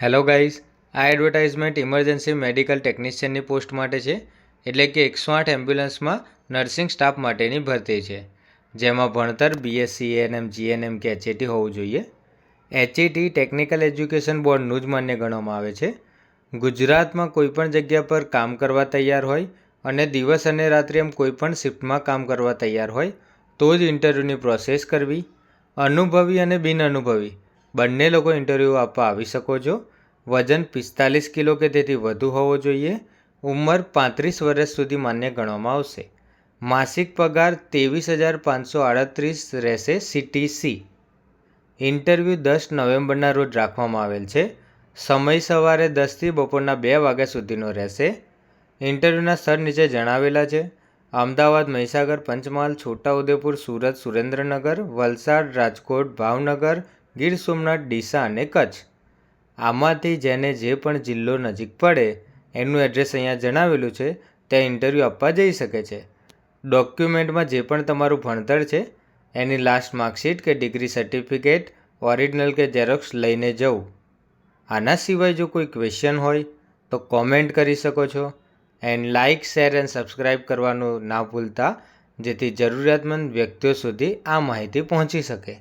Hello guys, આ advertisement emergency medical ટેકનિશિયનની post માટે છે, એટલે કે 108 એમ્બ્યુલન્સમાં નર્સિંગ સ્ટાફ માટેની ભરતી છે, જેમાં ભણતર બીએસસી એએનએમ જીએનએમ કે એચએટી હોવું જોઈએ. એચઈટી ટેકનિકલ એજ્યુકેશન બોર્ડનું જ માન્ય ગણવામાં આવે છે. ગુજરાતમાં કોઈપણ જગ્યા પર કામ કરવા તૈયાર હોય અને દિવસ અને રાત્રિ એમ કોઈપણ શિફ્ટમાં કામ કરવા તૈયાર હોય તો જ ઇન્ટરવ્યૂની પ્રોસેસ કરવી. અનુભવી અને બિનઅનુભવી બંને લોકો ઇન્ટરવ્યૂ આપવા આવી શકો છો. વજન 45 કિલો કે તેથી વધુ હોવો જોઈએ. ઉંમર 35 વર્ષ સુધી માન્ય ગણવામાં આવશે. માસિક પગાર 23,538 રહેશે CTC. ઇન્ટરવ્યૂ 10 નવેમ્બરના રોજ રાખવામાં આવેલ છે. સમય સવારે 10થી બપોરના 2 વાગ્યા સુધીનો રહેશે. ઇન્ટરવ્યૂના સ્થળ નીચે જણાવેલા છે: અમદાવાદ, મહીસાગર, પંચમહાલ, છોટાઉદેપુર, સુરત, સુરેન્દ્રનગર, વલસાડ, રાજકોટ, ભાવનગર, ગીર સોમનાથ, ડીસા અને કચ્છ. આમાંથી જેને જે પણ જિલ્લો નજીક પડે એનું એડ્રેસ અહીંયા જણાવેલું છે, ત્યાં ઇન્ટરવ્યૂ આપવા જઈ શકે છે. ડોક્યુમેન્ટમાં જે પણ તમારું ભણતર છે એની લાસ્ટ માર્કશીટ કે ડિગ્રી સર્ટિફિકેટ ઓરિજિનલ કે ઝેરોક્સ લઈને જવું. આના સિવાય જો કોઈ ક્વેશ્ચન હોય તો કોમેન્ટ કરી શકો છો. And like, share and subscribe કરવાનું ના ભૂલતા, જેથી જરૂરિયાતમંદ વ્યક્તિઓ સુધી આ માહિતી પહોંચી શકે.